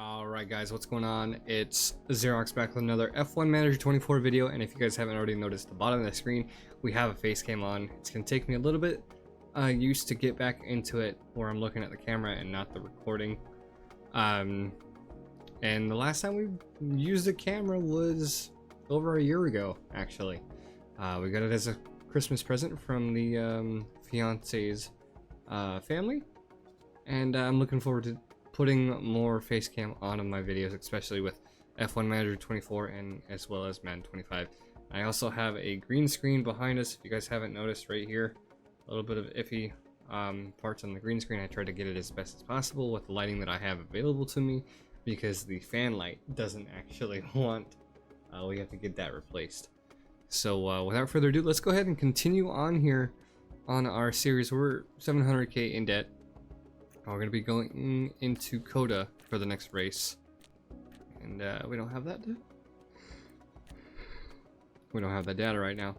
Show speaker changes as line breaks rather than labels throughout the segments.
Alright guys, what's going on? It's Xerox back with another F1M24 video, and if you guys haven't already noticed, at the bottom of the screen we have a face cam on. It's going to take me a little bit used to get back into it where I'm looking at the camera and not the recording. And the last time we used the camera was over a year ago, actually. We got it as a Christmas present from the fiance's family, and I'm looking forward to putting more face cam on my videos, especially with F1M24 and as well as Madden 25. I also have a green screen behind us, if you guys haven't noticed, right here. A little bit of iffy parts on the green screen. I tried to get it as best as possible with the lighting that I have available to me, because the fan light doesn't actually want. We have to get that replaced. So without further ado, let's go ahead and continue on here on our series. We're 700k in debt. We're going to be going into COTA for the next race, and we don't have that. We don't have that data right now.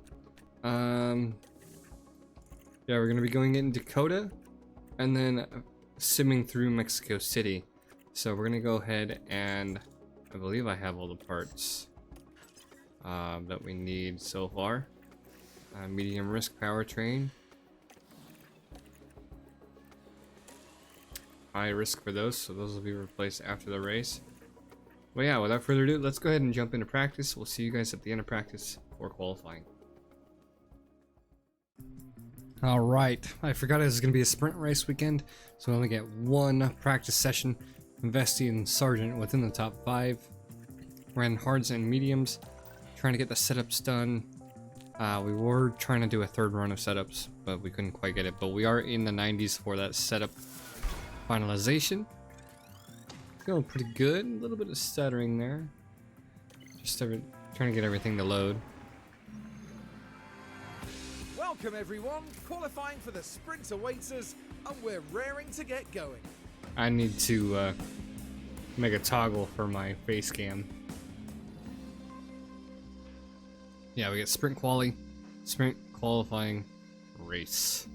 Yeah, we're going to be going into COTA and then simming through Mexico City. So we're going to go ahead, and I believe I have all the parts that we need so far. Medium risk powertrain. High risk for those, so those will be replaced after the race. But yeah, without further ado, let's go ahead and jump into practice. We'll see you guys at the end of practice for qualifying. Alright, I forgot it was going to be a sprint race weekend, so we only get one practice session. Vesty and Sargent within the top 5. Ran hards and mediums, trying to get the setups done. We were trying to do a third run of setups, but we couldn't quite get it. But we are in the 90s for that setup finalization. Feeling pretty good. A little bit of stuttering there. Just trying to get everything to load.
Welcome everyone. Qualifying for the sprint awaits us, and we're raring to get going.
I need to make a toggle for my face cam. Yeah, we get sprint qualifying, race.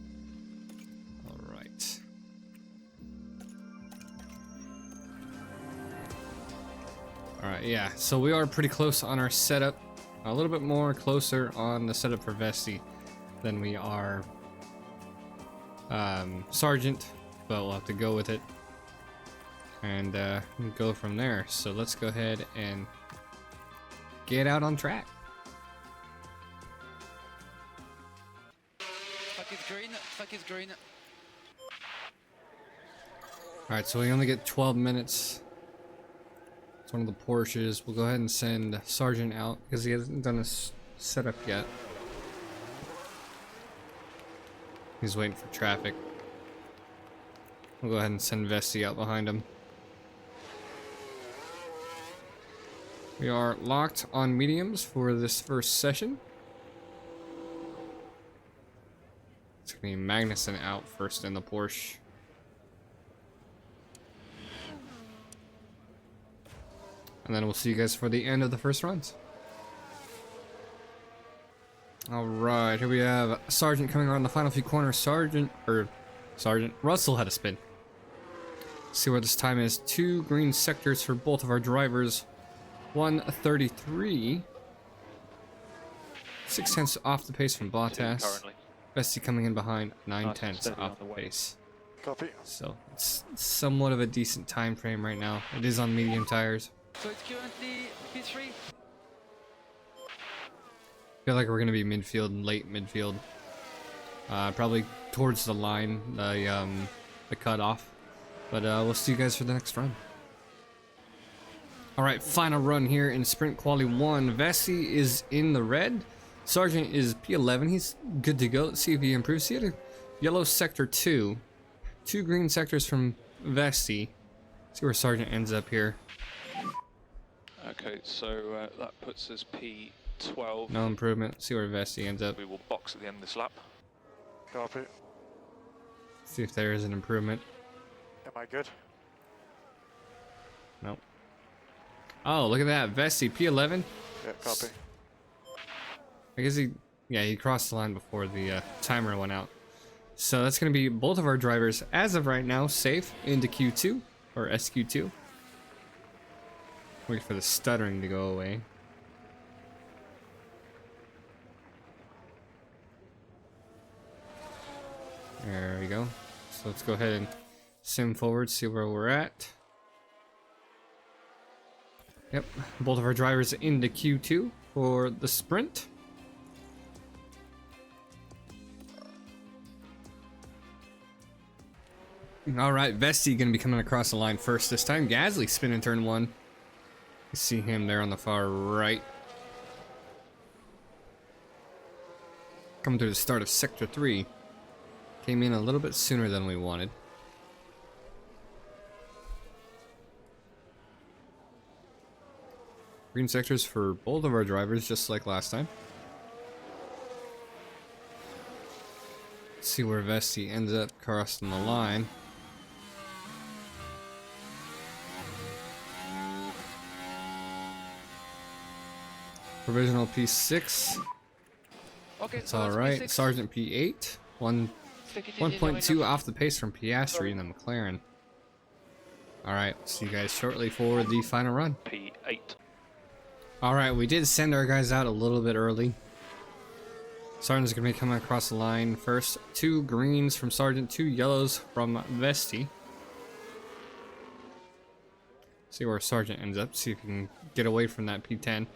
Alright, yeah, so we are pretty close on our setup. A little bit more closer on the setup for Vesty than we are Sargent, but we'll have to go with it and go from there. So let's go ahead and get out on track.
Track is green.
Alright, so we only get 12 minutes. It's one of the Porsches. We'll go ahead and send Sargent out because he hasn't done a setup yet. He's waiting for traffic. We'll go ahead and send Vesty out behind him. We are locked on mediums for this first session. It's gonna be Magnussen out first in the Porsche. And then we'll see you guys for the end of the first runs. Alright, here we have Sargent coming around the final few corners. Russell had a spin. See where this time is. 2 green sectors for both of our drivers. 1:33. 6/10 off the pace from Bottas. Vesty coming in behind, 9/10 off the pace.
Copy.
So it's somewhat of a decent time frame right now. It is on medium tires.
So it's currently P3.
Feel like we're gonna be midfield and late midfield. Probably towards the line, the cutoff. But we'll see you guys for the next run. Alright, final run here in Sprint Quali 1. Vesty is in the red. Sargent is P11. He's good to go. Let's see if he improves. He had a yellow sector 2. 2 green sectors from Vesty. See where Sargent ends up here.
Okay, so that puts us P12.
No improvement. See where Vesty ends up.
We will box at the end of this lap.
Copy.
See if there is an improvement.
Am I good?
Nope. Oh, look at that. Vesty, P11.
Yeah, copy.
I guess he crossed the line before the timer went out. So that's going to be both of our drivers, as of right now, safe into Q2, or SQ2. Wait for the stuttering to go away. There we go. So let's go ahead and sim forward, see where we're at. Yep, both of our drivers into Q2 for the sprint. Alright, Vesti gonna be coming across the line first this time. Gasly spinning turn 1. You see him there on the far right. Coming through the start of sector 3. Came in a little bit sooner than we wanted. Green sectors for both of our drivers, just like last time. Let's see where Vesti ends up crossing the line. Provisional P6.
Okay,
It's
so
alright.
P6.
Sergeant P8.
Take it easy,
1.2 off the pace from Piastri in the McLaren. Alright, see you guys shortly for the final run.
P8.
Alright, we did send our guys out a little bit early. Sergeant's gonna be coming across the line first. 2 greens from Sergeant, 2 yellows from Vesti. See where Sergeant ends up, see if he can get away from that P10.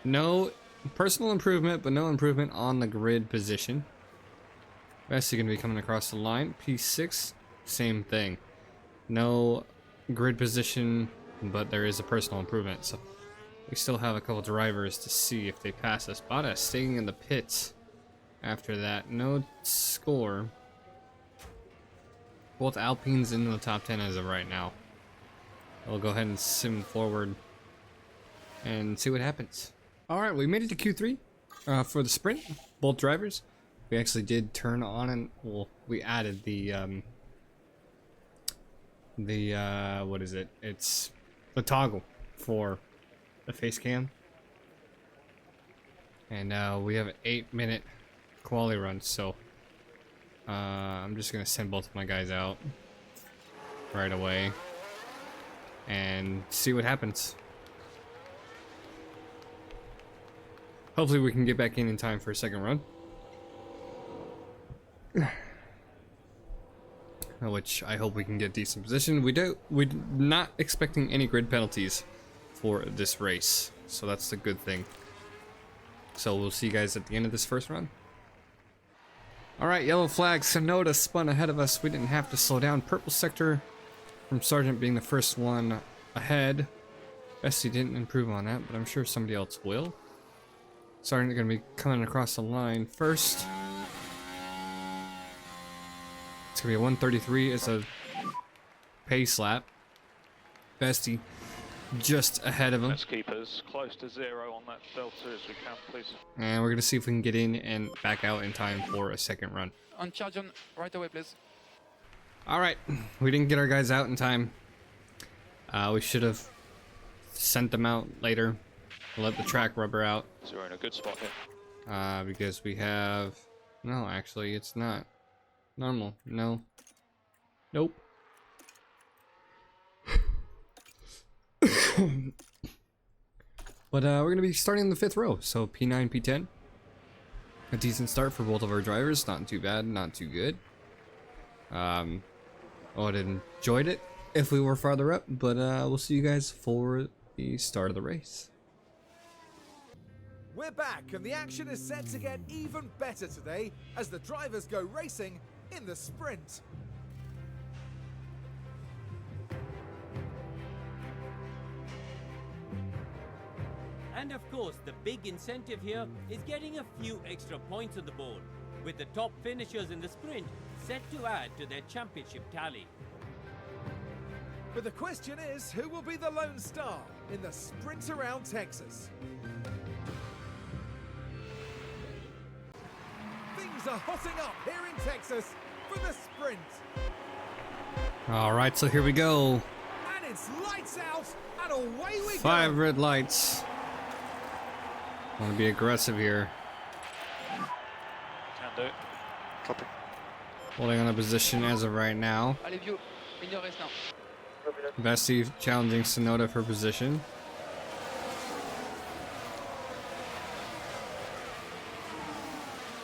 No personal improvement, but no improvement on the grid position. Vesti gonna be coming across the line. P6, same thing. No grid position, but there is a personal improvement. So we still have a couple drivers to see if they pass us. Bottas staying in the pits after that. No score. Both Alpines in the top 10 as of right now. We'll go ahead and sim forward and see what happens. Alright, we made it to Q3 for the sprint. Both drivers. We actually did turn on and, well, we added the what is it? It's the toggle for the face cam. And we have an 8-minute quali run, so I'm just gonna send both of my guys out right away and see what happens. Hopefully we can get back in time for a second run. Which I hope we can get decent position. We're not expecting any grid penalties for this race, so that's the good thing. So we'll see you guys at the end of this first run. Alright, yellow flag, COTA spun ahead of us. We didn't have to slow down. Purple sector from Sergeant being the first one ahead. Vesti didn't improve on that, but I'm sure somebody else will. Sergeant gonna be coming across the line first. It's gonna be a 133 as a pace lap. Vesti just ahead of him.
Let's keep us close to 0 on that delta as we can, please.
And we're gonna see if we can get in and back out in time for a second run.
On charge on right away, please.
Alright, we didn't get our guys out in time. We should have sent them out later. Let the track rubber out.
So we're in a good spot here.
Because we have... No, actually, it's not. Normal. No. Nope. But we're going to be starting the 5th row. So P9, P10. A decent start for both of our drivers. Not too bad, not too good. I would have enjoyed it if we were farther up. But we'll see you guys for the start of the race.
We're back, and the action is set to get even better today as the drivers go racing in the sprint.
And of course, the big incentive here is getting a few extra points on the board, with the top finishers in the sprint set to add to their championship tally.
But the question is, who will be the lone star in the sprint around Texas? Things are hotting up here in Texas for the sprint.
Alright, so here we go.
And it's lights out, and away we go.
5 red lights. Want to be aggressive here.
Can do it.
Copy.
Holding on a position as of right now.
Allez, Vio, in your race now.
Vesti challenging COTA for position.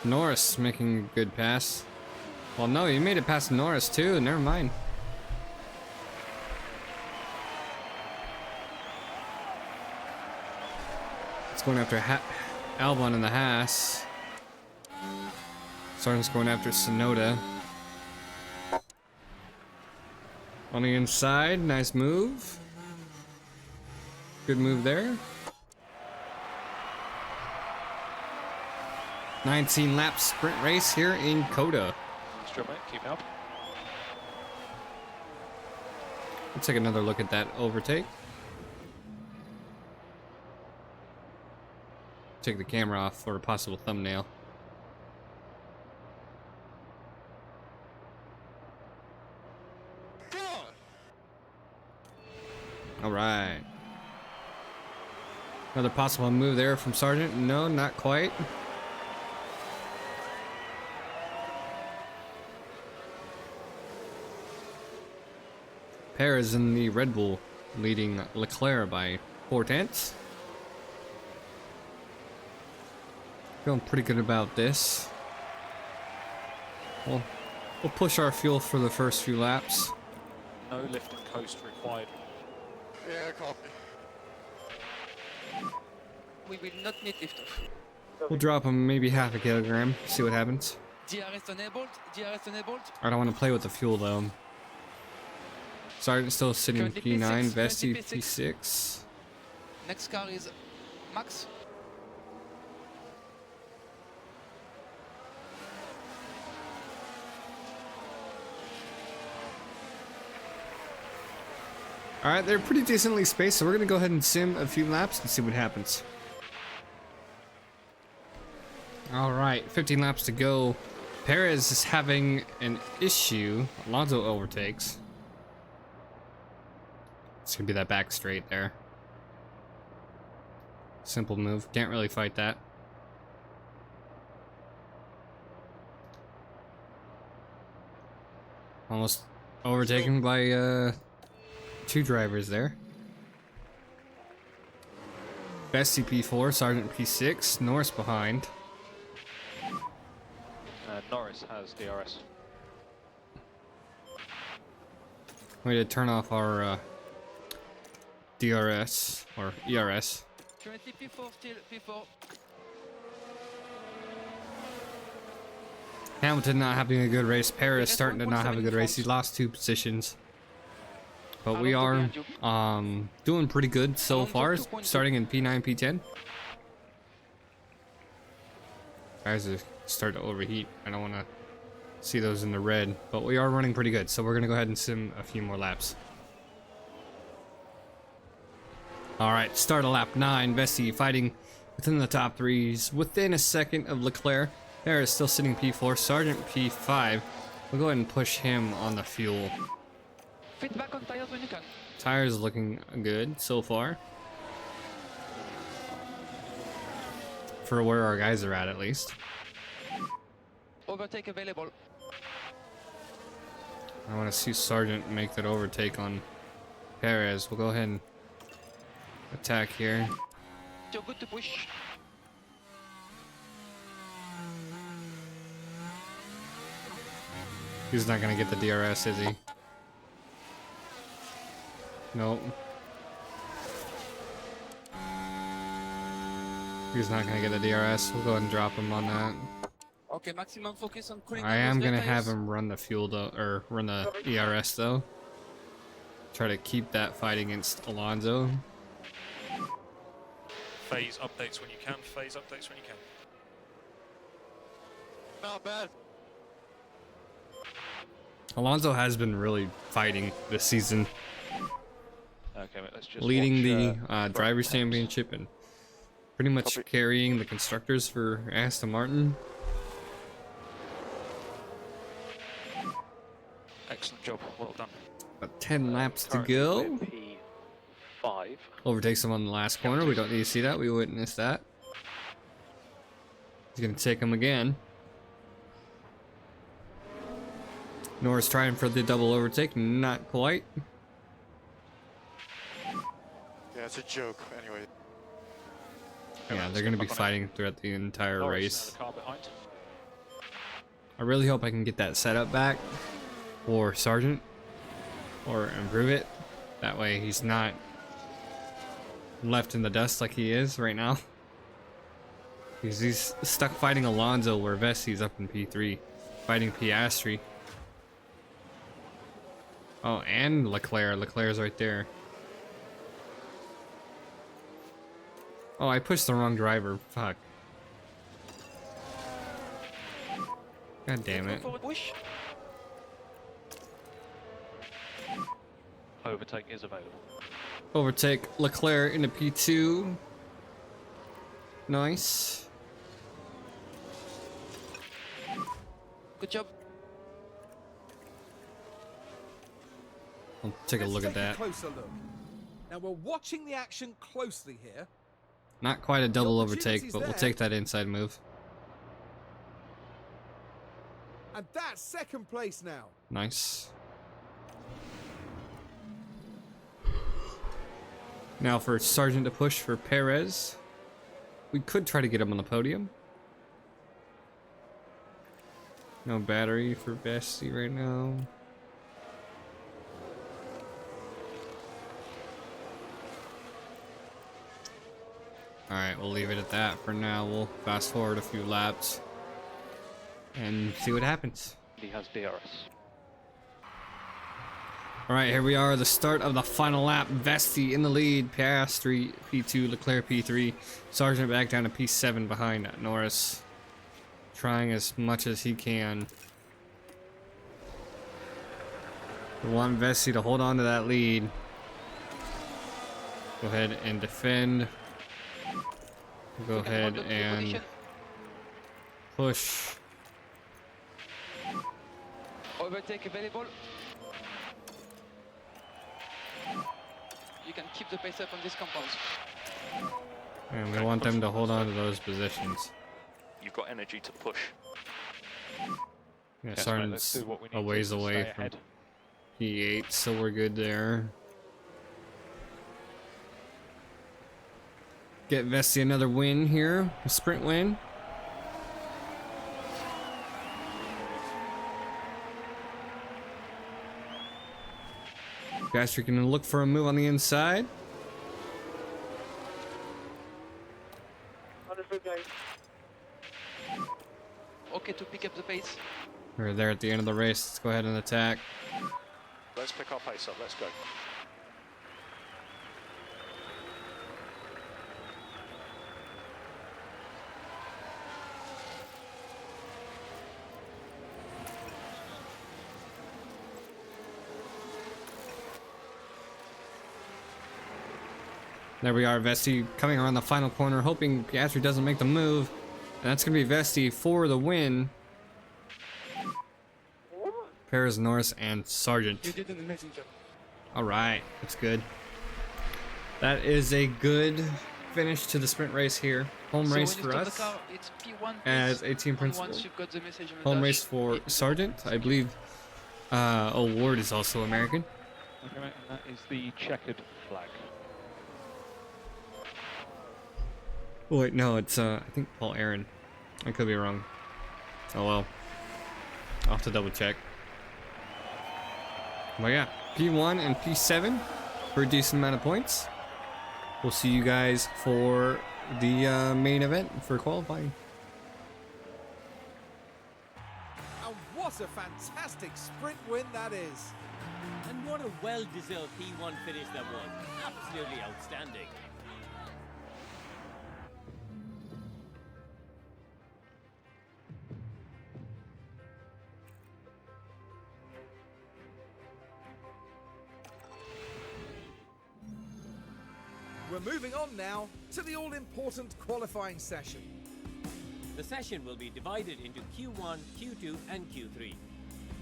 Norris making a good pass. Well, no, he made it past Norris too. Never mind. It's going after Albon in the Haas. Sargent's going after Sonoda. On the inside, nice move. Good move there. 19 lap sprint race here in COTA.
Straight mate, keep up.
Let's take another look at that overtake. Take the camera off for a possible thumbnail. All right. Another possible move there from Sargent. No, not quite. Perez in the Red Bull, leading Leclerc by 4/10. Feeling pretty good about this. We'll push our fuel for the first few laps.
No lift and coast required.
Yeah, copy.
We will not need liftoff.
We'll drop him maybe half a kilogram, see what happens.
DRS enabled. DRS enabled.
I don't want to play with the fuel though. Sargent still sitting
Currently
P9,
P6,
Vesty
currently
P6.
Next car is Max.
Alright, they're pretty decently spaced, so we're gonna go ahead and sim a few laps and see what happens. Alright, 15 laps to go. Perez is having an issue. Alonso overtakes. It's gonna be that back straight there. Simple move, can't really fight that. Almost overtaken by two drivers there. Bestie P4, Sargent P6, Norris behind.
Norris has DRS.
We had to turn off our DRS or ERS.
Currently P4 still P4.
Hamilton not having a good race. Perez starting to not have a good race. He lost 2 positions. But we are doing pretty good so far, starting in P9, P10. Guys are starting to overheat. I don't want to see those in the red, but we are running pretty good. So we're going to go ahead and sim a few more laps. All right, start of lap 9. Vessi fighting within the top 3s, within a second of Leclerc. Perez still sitting P4, Sargent P5. We'll go ahead and push him on the fuel.
Fit back on tires when you can.
Tires looking good so far. For where our guys are at least.
Overtake available.
I want to see Sargent make that overtake on Perez. We'll go ahead and attack here.
You're good to push.
He's not gonna get the DRS, is he? Nope. He's not gonna get the DRS. We'll go ahead and drop him on that.
Okay, maximum focus on cooling
I
down
am
those
gonna
tires.
have him run the fuel though, or run the ERS though. Try to keep that fight against Alonso.
Phase updates when you can. Phase updates when you can.
Not bad.
Alonso has been really fighting this season,
Okay, mate, let's just
leading
watch,
the Drivers' Championship and pretty much
Copy.
carrying the constructors for Aston Martin.
Excellent job. Well done.
About 10 laps to
Currently
go.
we're P5.
Overtakes him on the last corner. We don't need to see that. We witnessed that. He's gonna take him again. Norris trying for the double overtake. Not quite.
Yeah, it's a joke. Anyway.
Yeah, they're gonna be fighting throughout the entire
Norris
race.
in the car behind.
I really hope I can get that setup back for Sargent or improve it. That way he's not left in the dust like he is right now. Because he's stuck fighting Alonso where Vesti's up in P3 fighting Piastri. Oh, and Leclerc. Leclerc's right there. Oh, I pushed the wrong driver. Fuck. God damn it.
Forward push.
Overtake is available.
Overtake Leclerc into P2. Nice.
Good job.
I'll take a
Let's
look at that.
A closer look. Now we're watching the action closely here.
Not quite a double
opportunity's
overtake, but we'll
there.
take that inside move.
And that's second place now.
Nice. Now for Sargent to push for Perez. We could try to get him on the podium. No battery for Vesti right now. Alright, we'll leave it at that for now. We'll fast forward a few laps and see what happens.
He has DRS.
Alright, here we are, the start of the final lap. Vesti in the lead, Piastri P2, Leclerc P3, Sargent back down to P7 behind Norris. Trying as much as he can. We want Vesti to hold on to that lead. Go ahead and defend. Go ahead and push.
Overtake available. You can keep the pace up on these compounds.
And we want them to hold on to those positions.
You've got energy to push.
Yeah,
Yes, mate, let's
Sargent's
do what we need
a ways
to
away
stay
from
ahead.
P8, so we're good there. Get Vesti another win here, a sprint win. Piastri can look for a move on the inside.
Okay, to pick up the pace.
We're there at the end of the race. Let's go ahead and attack.
Let's pick our pace up. Let's go.
There we are, Vesti coming around the final corner, hoping Piastri doesn't make the move. And that's going to be Vesti for the win. Perez, Norris, and Sargent.
You did an amazing job.
Alright, that's good. That is a good finish to the sprint race here. Home
So
race
when you
for
stop
us
the car, it's P1
as
please.
a team
And
principal.
once you've got the message on the
Home
dash,
race for
hit
Sargent. I believe O'Ward is also American.
Okay, mate, and that is the checkered flag.
Oh, wait, no, it's I think Paul Aaron. I could be wrong. Oh well. I'll have to double check. But yeah, P1 and P7 for a decent amount of points. We'll see you guys for the main event for qualifying.
And what a fantastic sprint win that is.
And what a well-deserved P1 finish that was. Absolutely outstanding.
We're moving on now to the all-important qualifying session.
The session will be divided into Q1, Q2 and Q3.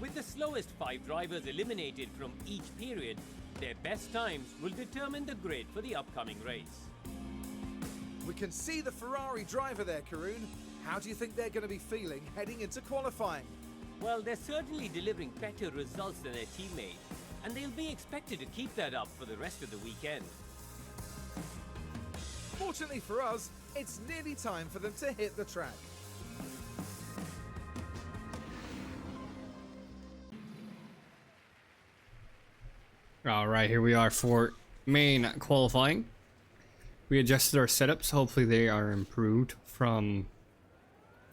With the slowest 5 drivers eliminated from each period, their best times will determine the grid for the upcoming race.
We can see the Ferrari driver there, Karoon. How do you think they're going to be feeling heading into qualifying?
Well, they're certainly delivering better results than their teammate, and they'll be expected to keep that up for the rest of the weekend.
Fortunately for us, it's nearly time for them to hit the track.
All right, here we are for main qualifying. We adjusted our setups. Hopefully they are improved from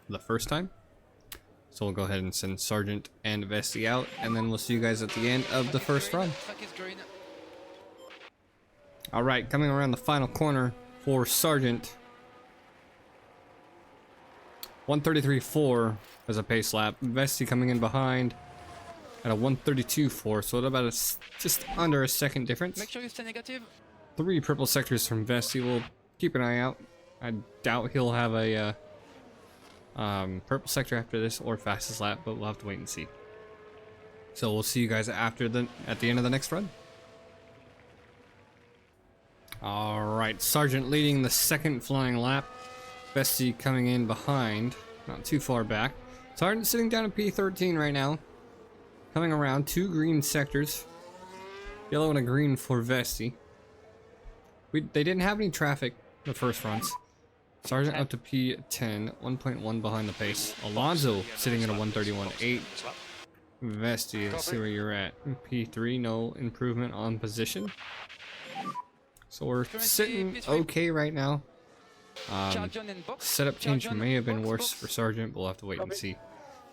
the first time. So we'll go ahead and send Sergeant and Vesti out, and then we'll see you guys at the end of the first run.
Track is green.
All right, coming around the final corner for Sergeant. 133.4 as a pace lap. Vesti coming in behind at a 132.4, so about just under a second difference.
Make sure you stay negative.
3 purple sectors from Vesti. We'll keep an eye out. I doubt he'll have a purple sector after this or fastest lap, but we'll have to wait and see. So we'll see you guys at the end of the next run. All right, Sergeant leading the second flying lap. Vesti coming in behind, not too far back. Sergeant sitting down at P13 right now. Coming around, 2 green sectors. Yellow and a green for Vesti. They didn't have any traffic the first runs. Sergeant up to P10, 1.1 behind the pace. Alonso sitting at a 131.8. Vesti, let's see where you're at. P3, no improvement on position. So we're sitting okay right now. Setup change may have been worse for Sergeant, but we'll have to wait and see.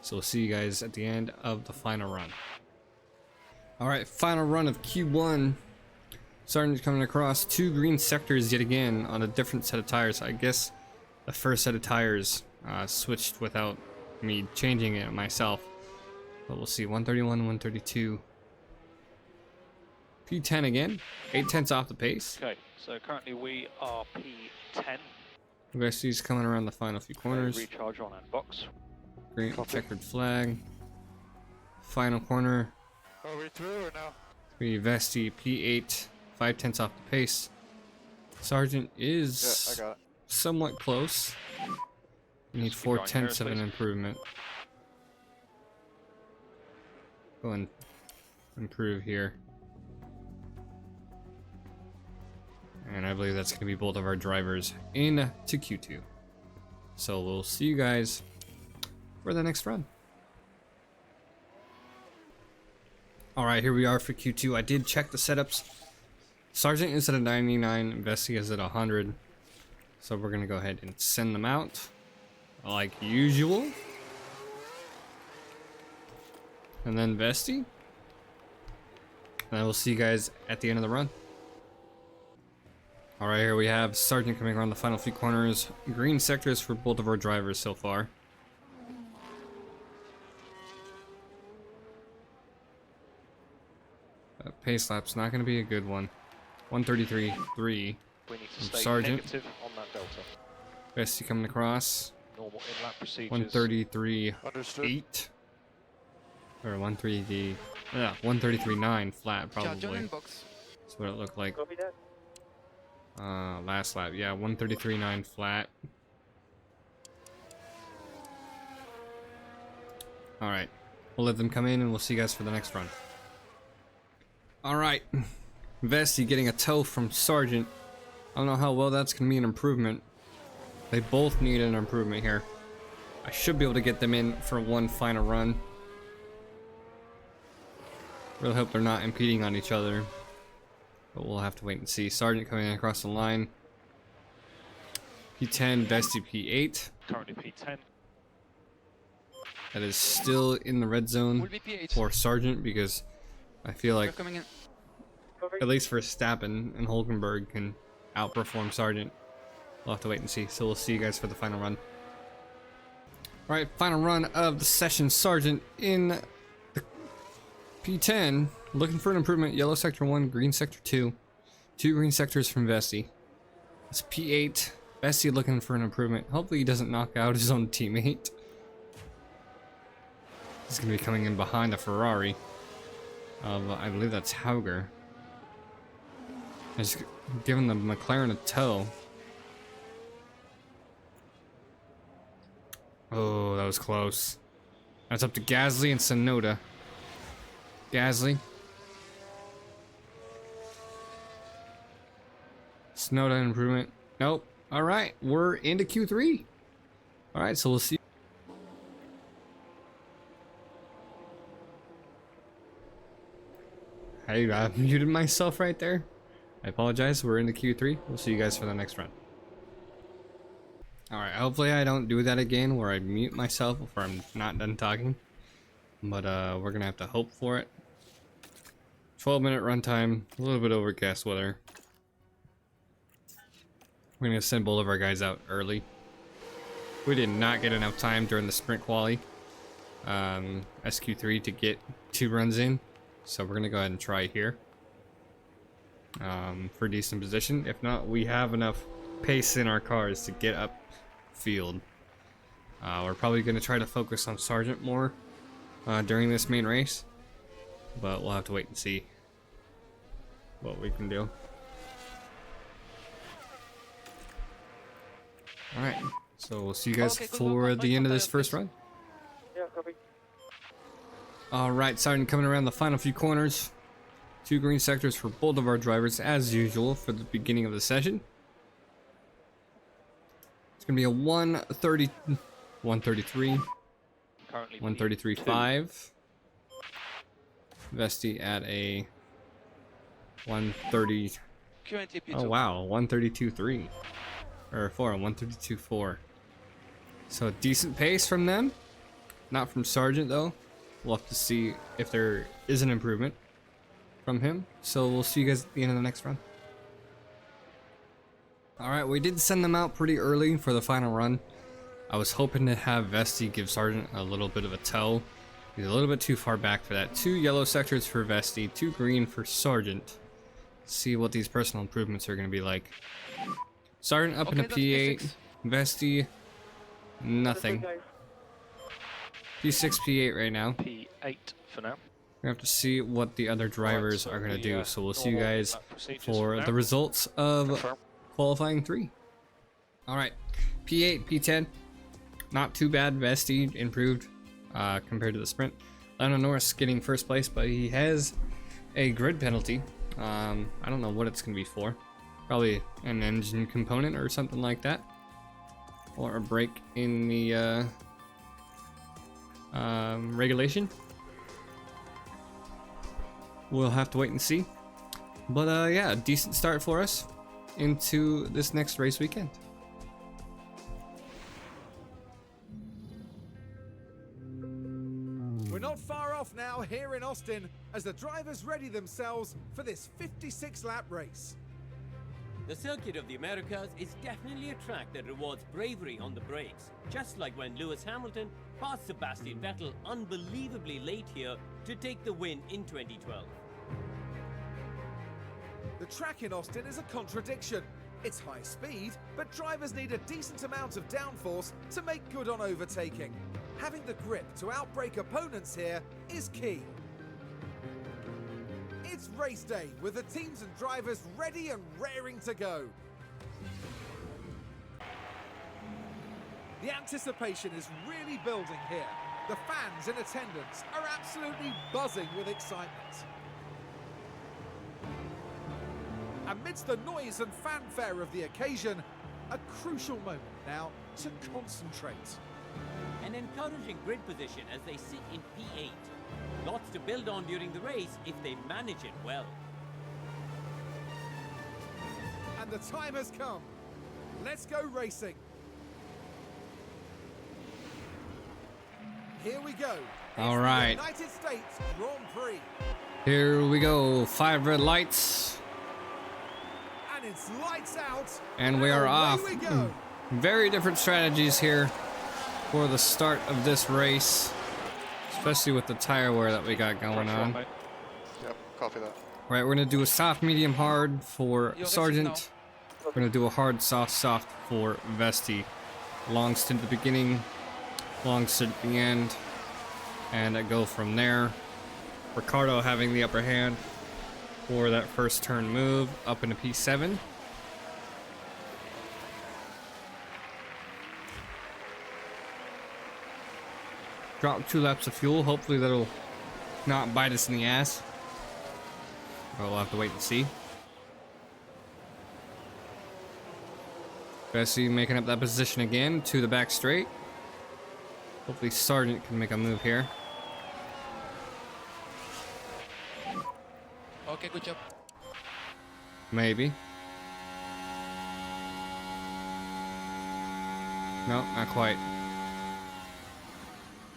So we'll see you guys at the end of the final run. Alright, final run of Q1. Sergeant's coming across 2 green sectors yet again on a different set of tires. I guess the first set of tires switched without me changing it myself. But we'll see, 131, 132. P10 again, 8/10 off the pace.
Okay, so currently we are P10.
Vesti's coming around the final few corners.
Recharge on and box.
Green checkered flag. Final corner.
Are we through or no?
Vesti P8, 5/10 off the pace. Sergeant
Yeah,
is
I got it.
somewhat close. We need
Just keep going
4/10 of
here,
an
please.
improvement. Go and improve here. And I believe that's going to be both of our drivers in to Q2. So we'll see you guys for the next run. Alright, here we are for Q2. I did check the setups. Sergeant is at a 99, Vesti is at 100. So we're going to go ahead and send them out like usual. And then Vesti. And I will see you guys at the end of the run. Alright, here we have Sergeant coming around the final few corners. Green sectors for both of our drivers so far. Pace lap's not going to be a good one. 133.3.
We need to stay
Sergeant.
negative on that delta.
Vesti coming across.
Normal in-lap procedures.
133.8.
Understood.
Or 133.9 flat
Charge on
probably.
and box.
That's what it looked like. Last lap, yeah, 133.9 flat. Alright, we'll let them come in and we'll see you guys for the next run. Alright, Vesti getting a tow from Sergeant. I don't know how well that's going to be an improvement. They both need an improvement here. I should be able to get them in for one final run. Really hope they're not impeding on each other. But we'll have to wait and see. Sergeant coming across the line. P10, Vesti P8.
Currently P10.
That is still in the red
Will
zone
be P8.
for Sergeant because I feel
We're
like,
coming in.
at least for Verstappen and Hulkenberg, can outperform Sergeant. We'll have to wait and see. So we'll see you guys for the final run. Alright, final run of the session. Sergeant in the P10. Looking for an improvement. Yellow sector 1, green sector 2. 2 green sectors from Vesti. It's P8. Vesti looking for an improvement. Hopefully he doesn't knock out his own teammate. He's going to be coming in behind a Ferrari. I believe that's Hauger. He's giving the McLaren a tow. Oh, that was close. That's up to Gasly and Tsunoda. Gasly. Tsunoda improvement. Nope. Alright, we're into Q3. Alright, so we'll see. Hey I muted myself right there. I apologize. We're into Q3. We'll see you guys for the next run. Alright, hopefully I don't do that again where I mute myself before I'm not done talking. But we're gonna have to hope for it. 12-minute runtime, a little bit overcast weather. We're gonna send both of our guys out early. We did not get enough time during the sprint quali, SQ3, to get 2 runs in. So we're gonna go ahead and try here for decent position. If not, we have enough pace in our cars to get up field. We're probably gonna try to focus on Sargent more during this main race, but we'll have to wait and see what we can do. Alright, so we'll see you guys for the end of this first run.
Yeah, copy.
Alright, Sargent coming around the final few corners. 2 green sectors for both of our drivers as usual for the beginning of the session. It's gonna be a 130, 133,
Currently
133.5. Vesti at a 130.
Currently P2.
Oh wow, 132.3 or 4, 132.4. So decent pace from them. Not from Sargent though. We'll have to see if there is an improvement from him. So we'll see you guys at the end of the next run. Alright, we did send them out pretty early for the final run. I was hoping to have Vesti give Sargent a little bit of a tow. He's a little bit too far back for that. 2 yellow sectors for Vesti, 2 green for Sargent. See what these personal improvements are going to be like. Sargent up in a
that's
P8.
P6.
Vesti, nothing. P6, P8 right now.
P8 for now.
We have to see what the other drivers
so
are going to
the,
do. So we'll see you
normal
guys
lap procedures
for
now.
the results of
Confirm.
qualifying 3. Alright, P8, P10. Not too bad. Vesti improved compared to the sprint. Lando Norris getting first place, but he has a grid penalty. I don't know what it's going to be for. Probably an engine component or something like that. Or a break in the regulation. We'll have to wait and see. But yeah, a decent start for us into this next race weekend.
We're not far off now here in Austin as the drivers ready themselves for this 56-lap race.
The Circuit of the Americas is definitely a track that rewards bravery on the brakes, just like when Lewis Hamilton passed Sebastian Vettel unbelievably late here to take the win in 2012.
The track in Austin is a contradiction. It's high speed, but drivers need a decent amount of downforce to make good on overtaking. Having the grip to outbrake opponents here is key. It's race day with the teams and drivers ready and raring to go. The anticipation is really building here. The fans in attendance are absolutely buzzing with excitement. Amidst the noise and fanfare of the occasion, a crucial moment now to concentrate.
An encouraging grid position as they sit in P8. Lots to build on during the race if they manage it well.
And the time has come. Let's go racing. Here we go. It's
All
the
right.
United States Grand Prix.
Here we go. 5 red lights.
And it's lights out.
And we are
away
off.
We go.
Very different strategies here for the start of this race, especially with the tire wear that we got going
Pressure
on.
mate.
Yep, copy that.
Right, we're gonna do a soft, medium, hard for
You're
Sargent. We're gonna do a hard, soft, soft for Vesti. Long stint at the beginning, long stint at the end, and I go from there. Ricardo having the upper hand for that first turn move up into P7. Drop 2 laps of fuel. Hopefully that'll not bite us in the ass. But we'll have to wait and see. Vesti making up that position again to the back straight. Hopefully Sargent can make a move here.
Okay, good job.
Maybe. No, not quite.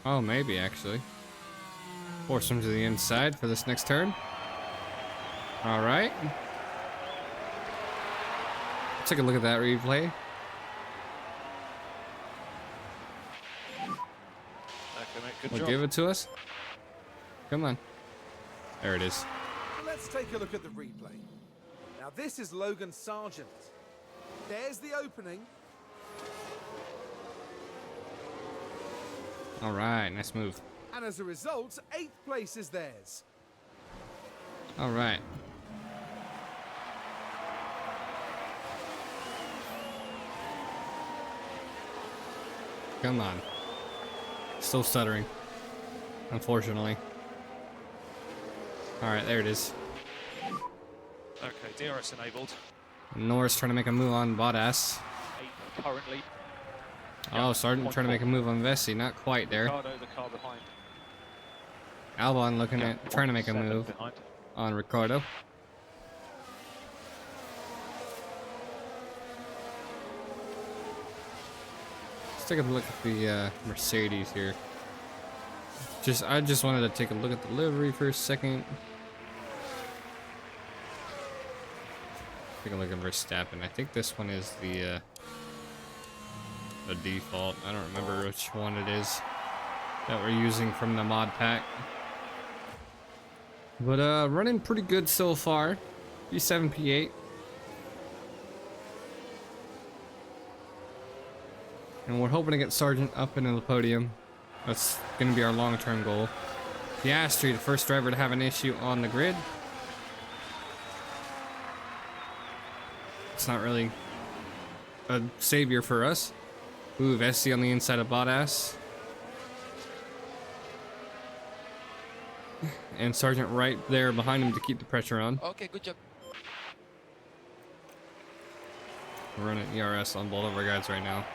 Oh, maybe actually. Force him to the inside for this next turn. All right. Let's take a look at that replay.
Okay, mate, good
Will
job.
give it to us. Come on. There it is.
Let's take a look at the replay. Now this is Logan Sargent. There's the opening.
All right, nice move.
And as a result, 8th place is theirs.
All right. Come on. Still stuttering, unfortunately. All right, there it is.
Okay, DRS enabled.
Norris trying to make a move on Bottas.
8 currently.
Oh, Sargent trying to make a move on Vessi. Not quite there.
Ricardo, the car behind.
Albon looking at trying to make a
7
move
behind.
on Ricardo. Let's take a look at the Mercedes here. I just wanted to take a look at the livery for a second. Take a look at Verstappen. I think this one is the default. I don't remember which one it is that we're using from the mod pack. But running pretty good so far. P7, P8. And we're hoping to get Sargent up into the podium. That's going to be our long-term goal. Piastri, the first driver to have an issue on the grid. It's not really a savior for us. Ooh, Vessi on the inside of Bottas. And Sargent right there behind him to keep the pressure on.
Okay, good job.
We're running ERS on both of our guys right now.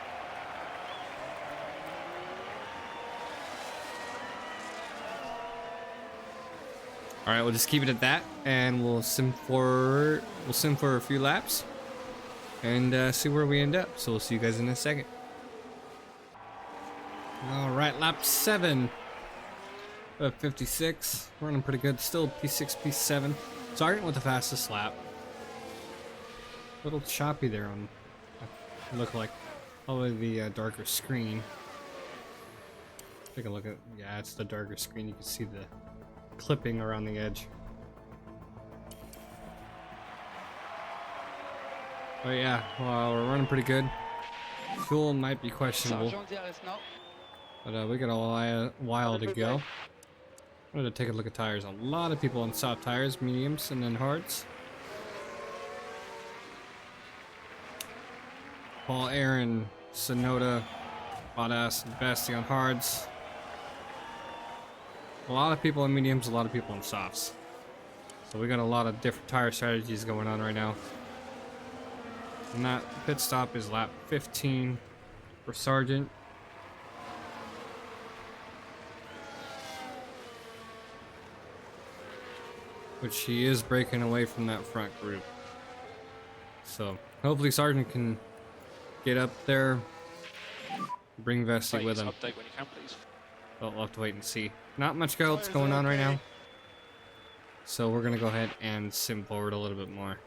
All right, we'll just keep it at that, and we'll sim for a few laps, and see where we end up. So we'll see you guys in a second. All right, lap 7 of 56. Running pretty good. Still P6, P7. Sargent with the fastest lap. A little choppy there on. Look like probably the darker screen. Take a look at. Yeah, it's the darker screen. You can see the clipping around the edge. But yeah, well, we're running pretty good. Fuel might be questionable,
Sargent DRS now.
but we got a while to go. I'm gonna take a look at tires. A lot of people on soft tires, mediums, and then hards. Paul, Aaron, Sonoda, Bottas, and Basti on hards. A lot of people on mediums, a lot of people on softs. So we got a lot of different tire strategies going on right now. And that pit stop is lap 15 for Sargent. Which he is breaking away from that front group. So hopefully Sargent can get up there, bring Vessi with him.
Update when you can, please.
But we'll have to wait and see. Not much else going on right now. So we're gonna go ahead and sim forward a little bit more.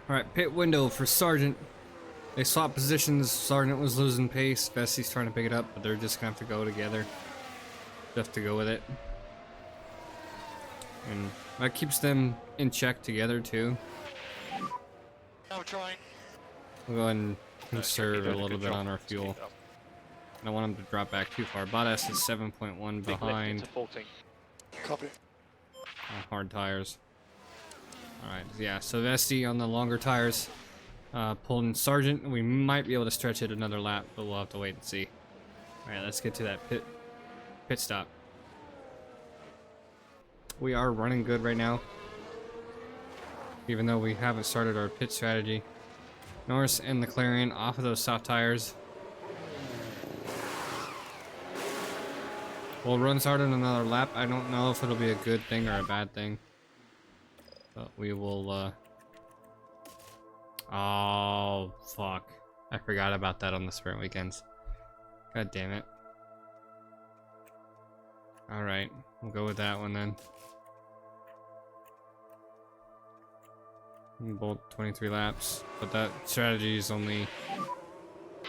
Alright, pit window for Sargent. They swapped positions. Sargent was losing pace. Vessi's trying to pick it up, but they're just gonna have to go together. Just to go with it. And that keeps them in check together too.
Now trying.
We'll go ahead and conserve
Keep
a
doing
little
good
bit
job.
on our
Let's keep
fuel.
it up.
I don't want him to drop back too far. Bottas is 7.1
Big lift
behind
into 14.
Copy.
on hard tires. Alright, yeah, so Vesti on the longer tires, pulling Sargent. We might be able to stretch it another lap, but we'll have to wait and see. Alright, let's get to that pit stop. We are running good right now, even though we haven't started our pit strategy. Norris and McLaren off of those soft tires. We'll run Sargent another lap. I don't know if it'll be a good thing or a bad thing. But we will, oh, fuck. I forgot about that on the sprint weekends. God damn it. Alright, we'll go with that one then. Both 23 laps, but that strategy is only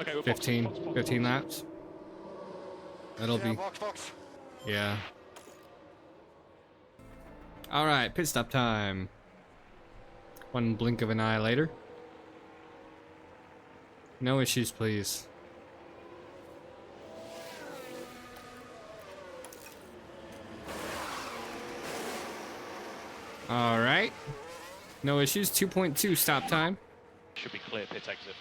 Okay, we're
15 laps. That'll
Yeah,
be,
box.
yeah. Alright, pit stop time. One blink of an eye later. No issues, please. Alright. No issues. 2.2 stop time.
Should be clear pit exit.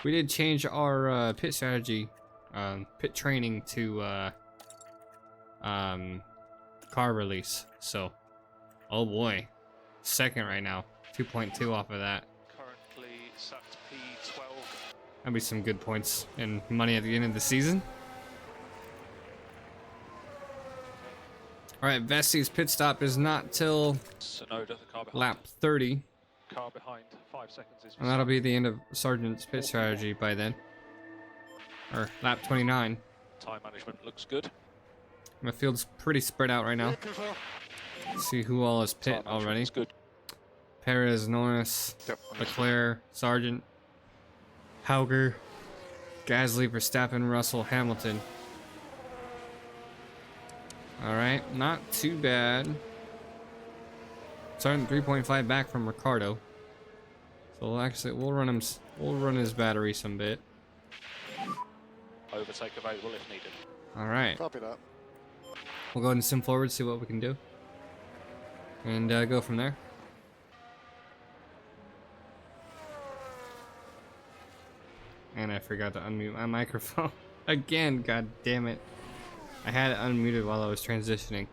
We did change our pit strategy, pit training to car release. So, oh boy, second right now. 2.2 off of that.
Currently sat P12.
That'd be some good points and money at the end of the season. All right, Vesti's pit stop is not till
Sonoda, the car behind.
lap 30,
Car behind. 5 seconds is.
and that'll be the end of Sargent's pit strategy by then, or lap 29.
Time management looks good.
My field's pretty spread out right now. See who all is pit
Time management
already.
is good.
Perez, Norris,
Yep.
Leclerc, Sargent, Hauger, Gasly, Verstappen, Russell, Hamilton. Alright, not too bad. Sargent 3.5 back from Ricardo. So we'll run his battery some bit.
Overtake available if needed.
Alright.
Copy that.
We'll go ahead and sim forward, see what we can do. And go from there. And I forgot to unmute my microphone. Again, god damn it. I had it unmuted while I was transitioning.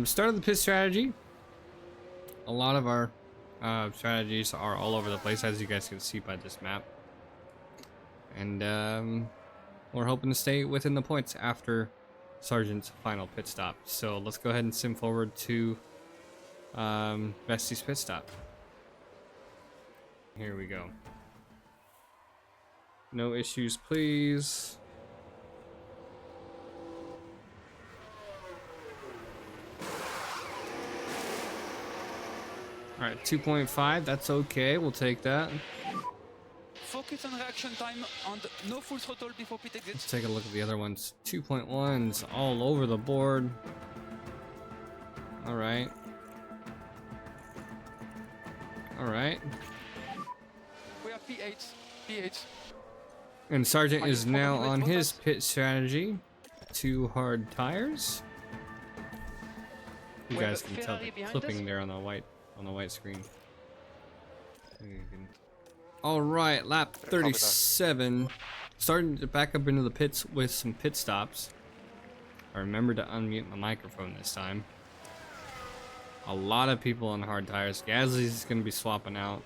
Start of the pit strategy. A lot of our strategies are all over the place, as you guys can see by this map. And we're hoping to stay within the points after Sargent's final pit stop. So let's go ahead and sim forward to Vesti's pit stop. Here we go. No issues, please. Alright, 2.5, that's okay, we'll take that.
Focus on reaction time and no full throttle before pit exit.
Let's take a look at the other ones. 2.1s all over the board. Alright. Alright.
We are P8. P8.
And Sargent is now
Wait,
on
what
his
was-
pit strategy. 2 hard tires. You
We have
guys
a
can tell
Ferrari
the
behind
clipping
us.
there on the white screen. All right, lap 37. Starting to back up into the pits with some pit stops. I remembered to unmute my microphone this time. A lot of people on hard tires. Gasly's going to be swapping out.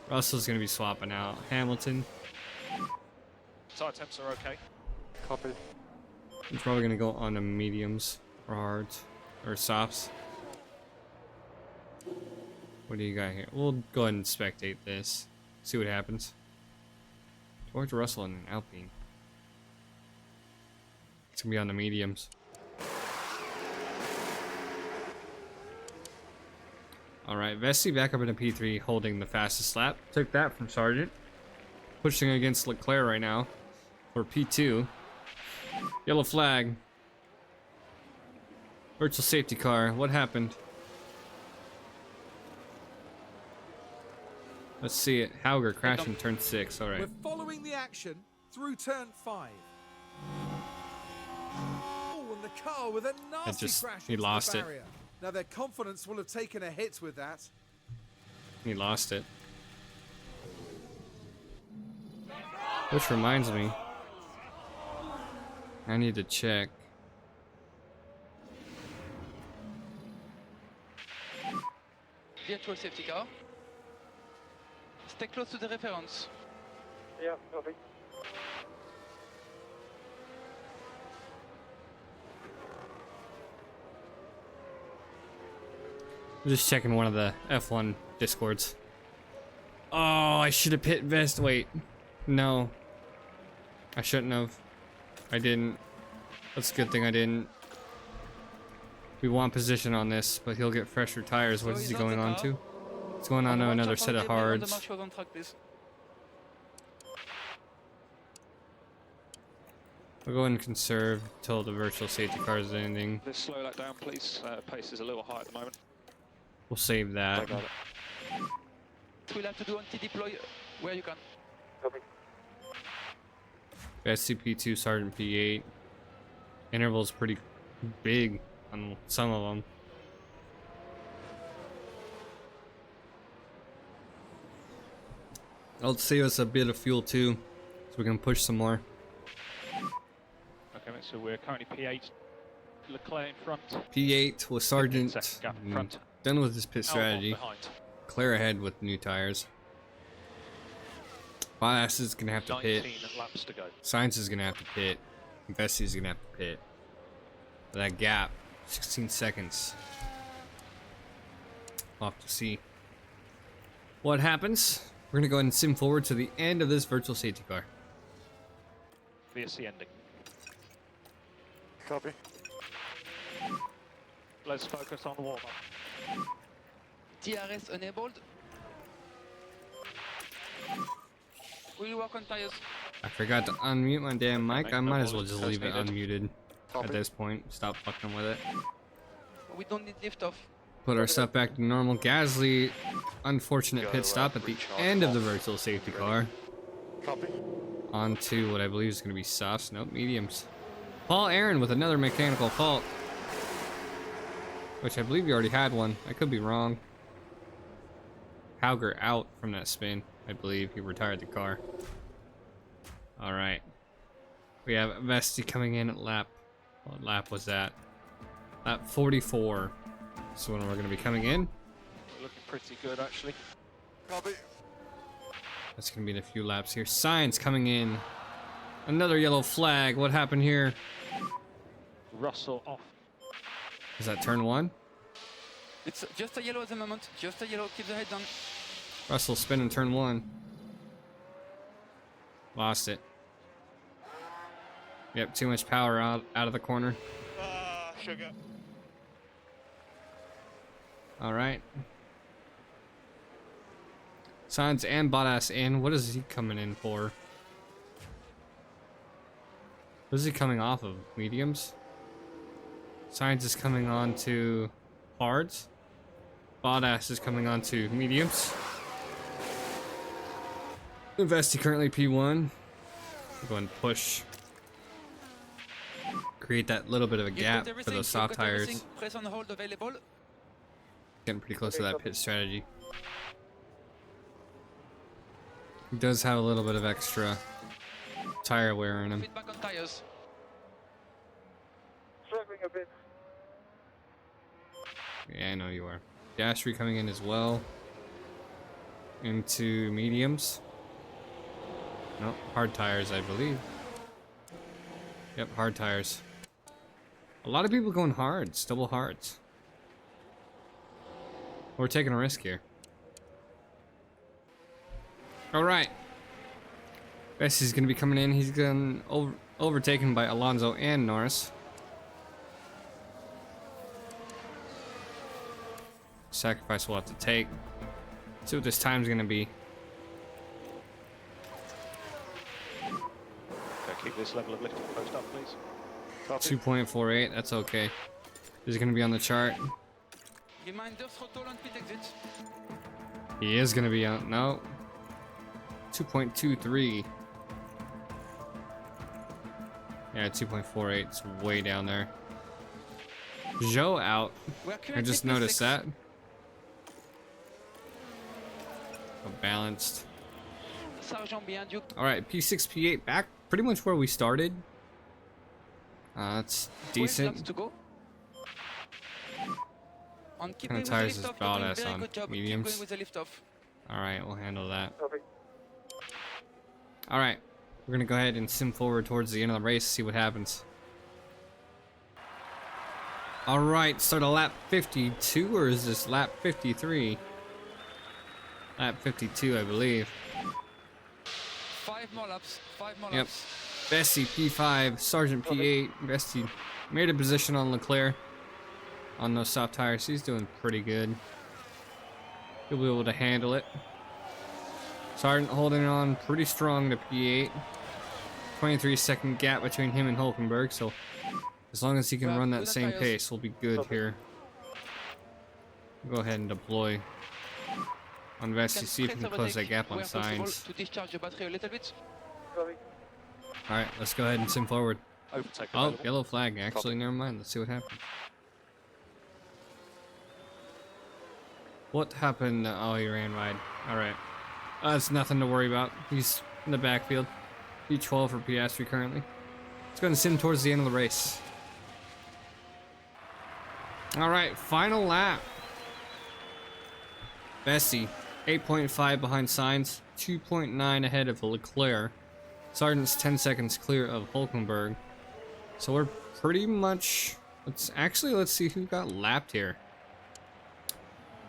Russell's going to be swapping out. Hamilton.
Tire temps are okay.
Copy.
I'm probably going to go on the mediums or hards or softs. What do you got here? We'll go ahead and spectate this. See what happens. George Russell in an Alpine. It's gonna be on the mediums. Alright, Vesti back up into P3 holding the fastest lap. Took that from Sargent. Pushing against Leclerc right now for P2. Yellow flag. Virtual safety car. What happened? Let's see it. Hauger crashing turn 6. Alright.
We're following the action through turn 5. Oh, and the car with a nasty crash
he
into
lost
the
it.
barrier. Now their confidence will have taken a hit with that.
He lost it. Which reminds me, I need to check.
Virtual safety car. Stay close to the reference.
Yeah, copy.
I'm just checking one of the F1 discords. Oh, I should have pit vest. Wait, no, I shouldn't have. I didn't. That's a good thing I didn't. We want position on this, but he'll get fresher tires. What is he going on to? It's going on to another set of hards. We'll go ahead and conserve until the virtual safety car is ending.
Let's slow that down, please. Pace is a little high at the moment.
We'll save that.
I got it.
We'll have to do anti-deploy where you can.
SCP-2, Sergeant P8. Interval's pretty big on some of them. I'll save us a bit of fuel too, so we can push some more.
Okay, so we're currently P8. Leclerc in front.
P8 with Sergeant.
Gap in front.
Done with his pit strategy.
Behind.
Claire ahead with new tires. Bottas is gonna have to pit.
19 laps to go.
Science is gonna have to pit. Investi is gonna have to pit. That gap, 16 seconds. We'll have to see what happens. We're gonna go ahead and sim forward to the end of this virtual safety car.
VSC ending.
Copy.
Let's focus on the warm-up.
DRS enabled. We'll work on tires.
I forgot to unmute my damn mic.
Make
I
no
might as well
apologies,
just leave it
that's
unmuted at
Copy.
this point. Stop fucking with it.
We don't need lift off.
Put our stuff back to normal. Gasly, unfortunate pit stop at the end of the virtual safety car.
Copy.
Onto what I believe is going to be softs. Nope, mediums. Paul Aaron with another mechanical fault. Which I believe you already had one. I could be wrong. Hauger out from that spin. I believe he retired the car. Alright. We have Vesti coming in at lap. What lap was that? Lap 44. So when we're going to be coming in.
Looking pretty good, actually.
Copy.
That's going to be in a few laps here. Science coming in. Another yellow flag. What happened here?
Russell off.
Is that turn one?
It's just a yellow at the moment. Just a yellow. Keep the head down.
Russell spinning turn one. Lost it. Yep, too much power out of the corner.
Sugar.
Alright. Sainz and Bottas in. What is he coming in for? What is he coming off of? Mediums? Sainz is coming on to hards. Bottas is coming on to mediums. Investi currently P1. Go and push. Create that little bit of a gap for those soft tires.
Press on hold available.
Getting pretty close to that pit strategy. He does have a little bit of extra tire wear in him.
Feedback on tires.
Struggling a bit.
Yeah, I know you are. Gasry coming in as well. Into mediums. Nope, hard tires, I believe. Yep, hard tires. A lot of people going hards, double hards. We're taking a risk here. Alright. Bessie's gonna be coming in. He's gonna overtaken by Alonso and Norris. Sacrifice we'll have to take. See what this time's gonna be.
Okay, keep this level of lifting post up, please.
Copy.
2.48, that's okay. Is gonna be on the chart.
Reminder throttle on pit exit.
He is gonna be on. No. 2.23. Yeah, 2.48. It's way down there. Joe out. I just noticed that. Balanced.
Sergeant behind you.
Alright, P6, P8 back pretty much where we started. That's
12 laps
decent.
to go. On
What
keeping
kind
with
of
the
tires
lift
is
off, you're doing
Bottas
very
on?
good job. Keep
Mediums?
going with the lift off.
Alright, we'll handle that.
Copy.
Alright, we're gonna go ahead and sim forward towards the end of the race, see what happens. All right, start of lap 52, or is this lap 53? Lap 52, I believe.
5 more laps. 5 more
Yep.
laps.
Bessie P5, Sergeant P8. Bessie made a position on Leclerc on those soft tires. He's doing pretty good. He'll be able to handle it. Sergeant holding on pretty strong to P8. 23-second gap between him and Hulkenberg, so as long as he can run that same pace, we'll be good here. Go ahead and deploy on Vessi, see if we can close that gap on Sainz.
To discharge the battery a little bit.
Alright, let's go ahead and sim forward.
Overtake
Oh,
available.
yellow flag. Actually, never mind. Let's see what happened. What happened? Oh, he ran wide. Alright. That's nothing to worry about. He's in the backfield. P12 for Piastri currently. Let's go and sim towards the end of the race. Alright, final lap. Bessie, 8.5 behind Sainz, 2.9 ahead of Leclerc. Sergeant's 10 seconds clear of Hulkenberg. So we're pretty much... Let's see who got lapped here.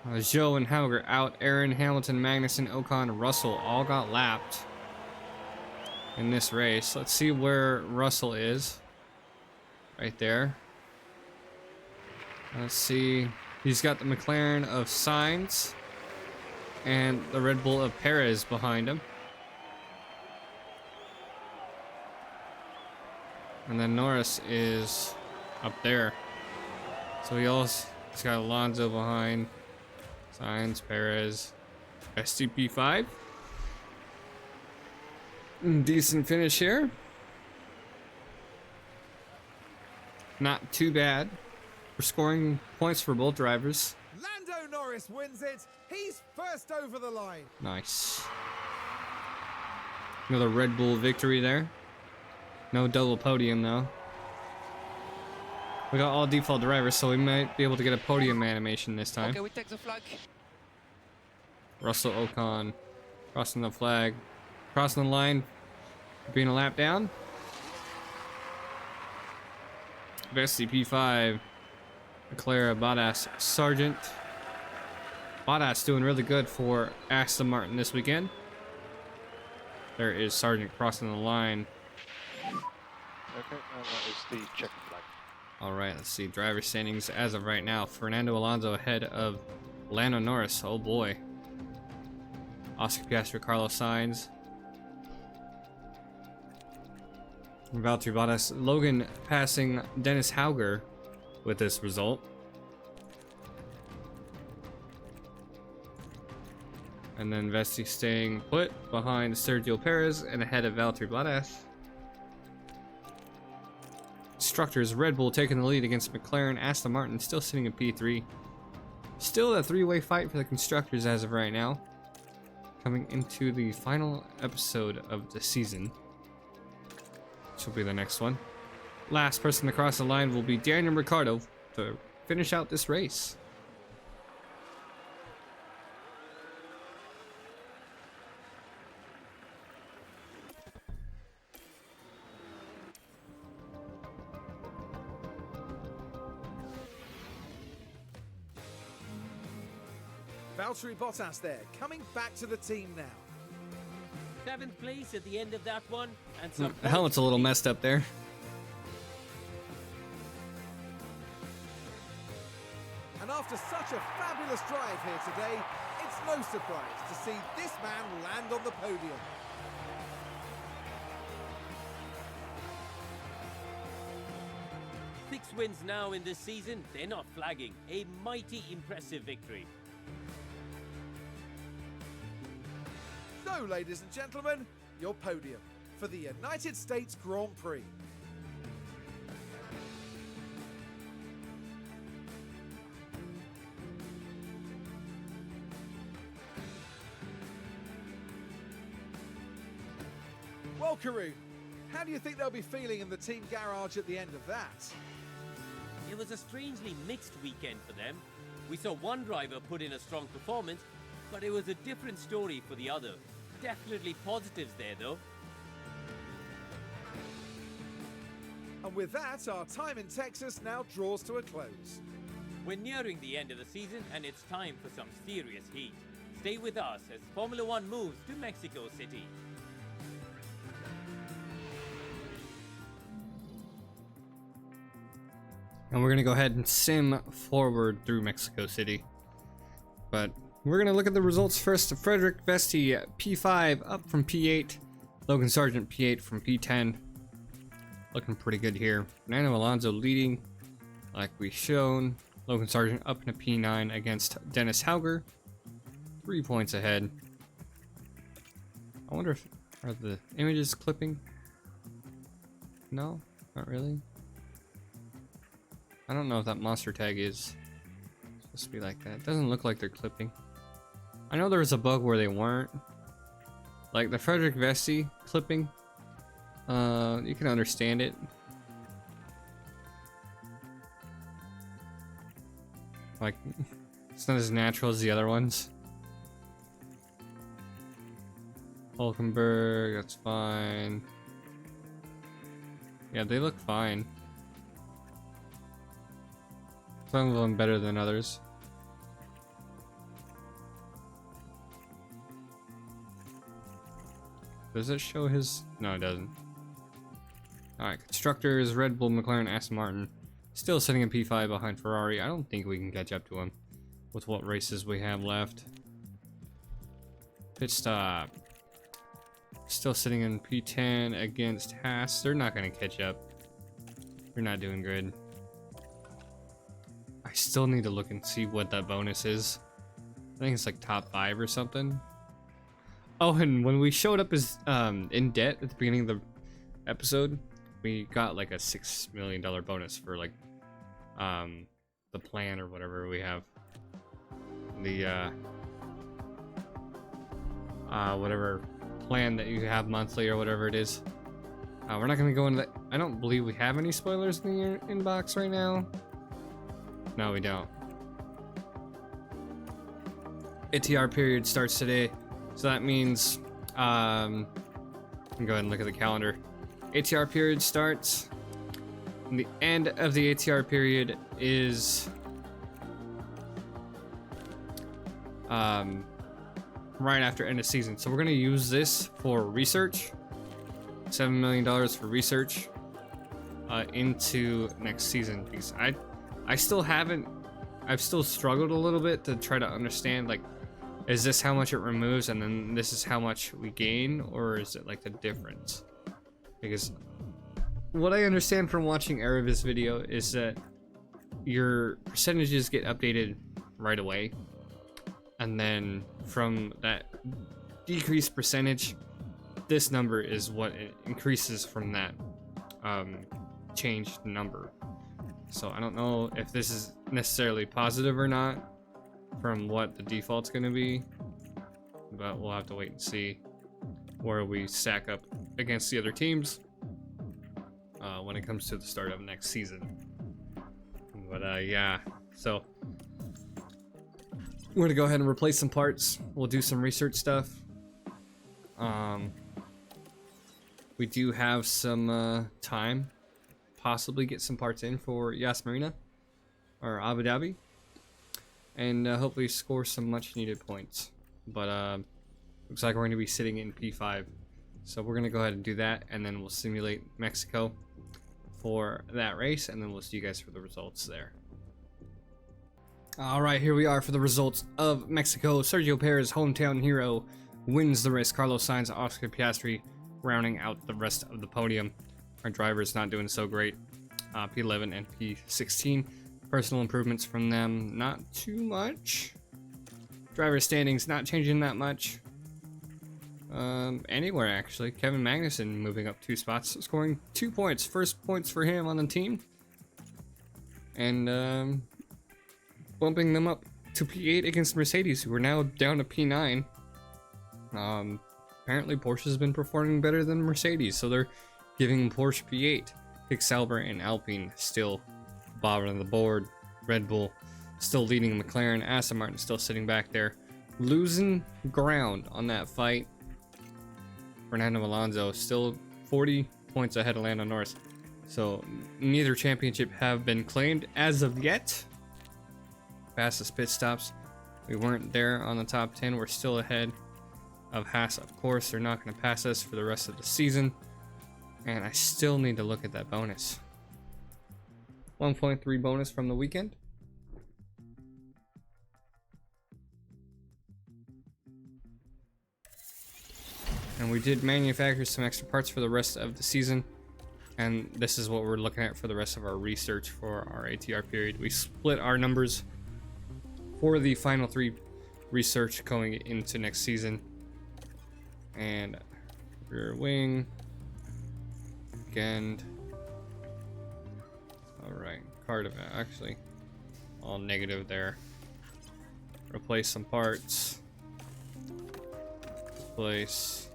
Zhou and Hauger out. Aaron, Hamilton, Magnussen, Ocon, Russell all got lapped in this race. Let's see where Russell is. Right there. Let's see. He's got the McLaren of Sainz and the Red Bull of Perez behind him. And then Norris is up there. So he's got Alonso behind. Sainz, Perez, STP5. Decent finish here. Not too bad. We're scoring points for both drivers.
Lando Norris wins it. He's first over the line.
Nice. Another Red Bull victory there. No double podium though. We got all default drivers, so we might be able to get a podium animation this time.
Okay, we take the flag.
Russell Ocon crossing the flag, crossing the line, being a lap down. Vessi P5, Leclerc, Bottas, Sargent. Bottas doing really good for Aston Martin this weekend. There is Sargent crossing the line.
Okay, and that is the check flag.
All right, let's see driver standings as of right now. Fernando Alonso ahead of Lando Norris. Oh boy. Oscar Piastri, Carlos Sainz, Valtteri Bottas, Logan passing Dennis Hauger with this result. And then Vessi staying put behind Sergio Perez and ahead of Valtteri Bottas. Constructors, Red Bull taking the lead against McLaren. Aston Martin still sitting at P3. Still a three-way fight for the constructors as of right now. Coming into the final episode of the season. This will be the next one. Last person to cross the line will be Daniel Ricciardo to finish out this race.
Valtteri Bottas there, coming back to the team now.
7th place at the end of that one, and some
The helmet's a little messed up there.
And after such a fabulous drive here today, it's no surprise to see this man land on the podium.
Six wins now in this season. They're not flagging. A mighty impressive victory.
So, ladies and gentlemen, your podium for the United States Grand Prix. Well, Carew, how do you think they'll be feeling in the team garage at the end of that?
It was a strangely mixed weekend for them. We saw one driver put in a strong performance, but it was a different story for the other. Definitely positives there though.
And with that, our time in Texas now draws to a close.
We're nearing the end of the season and it's time for some serious heat. Stay with us as Formula One moves to Mexico City.
And we're going to go ahead and sim forward through Mexico City. But we're going to look at the results first. Frederick Vesti P5 up from P8. Logan Sargent P8 from P10. Looking pretty good here. Fernando Alonso leading like we've shown. Logan Sargent up into P9 against Dennis Hauger. 3 points ahead. I wonder if are the images clipping? No, not really. I don't know if that monster tag is supposed to be like that. It doesn't look like they're clipping. I know there was a bug where they weren't. Like the Frederick Vesti clipping. You can understand it. Like, it's not as natural as the other ones. Hulkenberg, that's fine. Yeah, they look fine. Some of them better than others. Does it show his? No, it doesn't. Alright, constructors, Red Bull, McLaren, Aston Martin. Still sitting in P5 behind Ferrari. I don't think we can catch up to him with what races we have left. Pit stop. Still sitting in P10 against Haas. They're not going to catch up. They're not doing good. I still need to look and see what that bonus is. I think it's like top 5 or something. Oh, and when we showed up as in debt at the beginning of the episode, we got like a $6 million bonus for like the plan or whatever we have. The whatever plan that you have monthly or whatever it is. We're not gonna go into that. I don't believe we have any spoilers in the inbox right now. No, we don't. ATR period starts today, so that means I can go ahead and look at the calendar. ATR period starts, and the end of the ATR period is right after end of season. So we're gonna use this for research. $7 million for research into next season, because I still haven't. I've still struggled a little bit to try to understand, like, is this how much it removes and then this is how much we gain, or is it like the difference? Because what I understand from watching Aravis video is that your percentages get updated right away, and then from that decreased percentage, this number is what it increases from that changed number. So I don't know if this is necessarily positive or not from what the default's going to be, but we'll have to wait and see where we stack up against the other teams when it comes to the start of next season. But yeah, so we're gonna go ahead and replace some parts. We'll do some research stuff. We do have some time, possibly get some parts in for Yas Marina or Abu Dhabi, and hopefully score some much needed points. But looks like we're going to be sitting in P5, so we're going to go ahead and do that, and then we'll simulate Mexico for that race, and then we'll see you guys for the results there. All right, here we are for the results of Mexico. Sergio Perez, hometown hero, wins the race. Carlos Sainz, Oscar Piastri rounding out the rest of the podium. Our driver's not doing so great. P11 and P16. Personal improvements from them, not too much. Driver standings not changing that much. Anywhere actually. Kevin Magnussen moving up 2 spots, scoring 2 points. First points for him on the team. And bumping them up to P8 against Mercedes, who are now down to P9. Apparently Porsche's been performing better than Mercedes, so they're giving Porsche P8. Pick Sauber and Alpine still bottom of the board. Red Bull still leading McLaren. Aston Martin still sitting back there, losing ground on that fight. Fernando Alonso still 40 points ahead of Lando Norris. So neither championship have been claimed as of yet. Fastest pit stops, we weren't there on the top 10. We're still ahead of Haas. Of course, they're not going to pass us for the rest of the season. And I still need to look at that bonus. 1.3 bonus from the weekend. And we did manufacture some extra parts for the rest of the season. And this is what we're looking at for the rest of our research for our ATR period. We split our numbers for the final 3 research going into next season. And rear wing. Again. Alright, card event. Actually, all negative there. Replace some parts. Replace.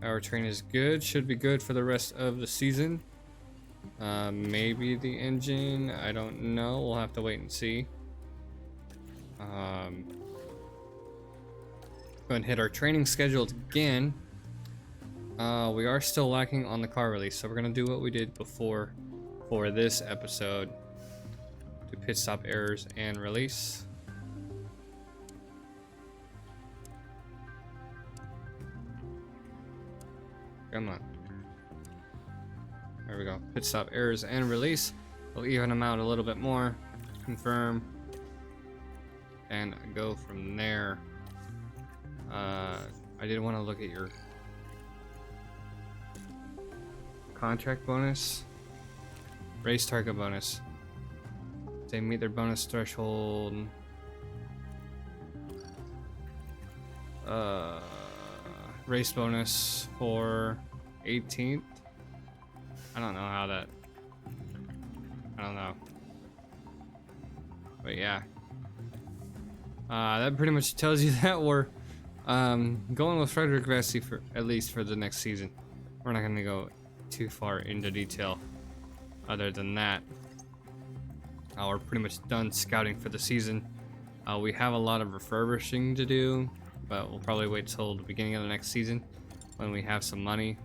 Powertrain is good. Should be good for the rest of the season. Maybe the engine. I don't know. We'll have to wait and see. Go and hit our training schedule again. We are still lacking on the car release, so we're gonna do what we did before for this episode. Do pit stop errors and release. Come on. There we go. Pit stop errors and release. We'll even them out a little bit more. Confirm. And go from there. I did want to look at your contract bonus. Race target bonus. They meet their bonus threshold. Race bonus for 18th. I don't know how that. I don't know. But yeah. That pretty much tells you that we're going with Frederick Vesey for at least for the next season. We're not going to go too far into detail other than that. We're pretty much done scouting for the season. We have a lot of refurbishing to do, but we'll probably wait till the beginning of the next season when we have some money.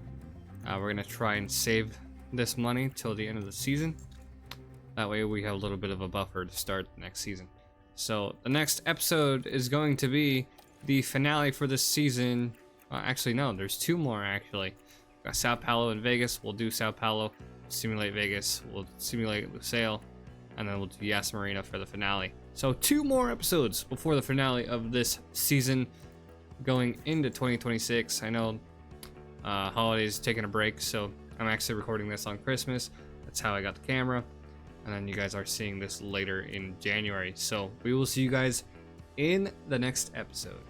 We're going to try and save this money till the end of the season. That way we have a little bit of a buffer to start the next season. So the next episode is going to be the finale for this season. Actually, no, there's 2 more actually. Got Sao Paulo and Vegas. We'll do Sao Paulo, simulate Vegas, we'll simulate Lusail, and then we'll do Yas Marina for the finale. So 2 more episodes before the finale of this season going into 2026. I know holidays taking a break, so I'm actually recording this on Christmas. That's how I got the camera. And then you guys are seeing this later in January. So we will see you guys in the next episode.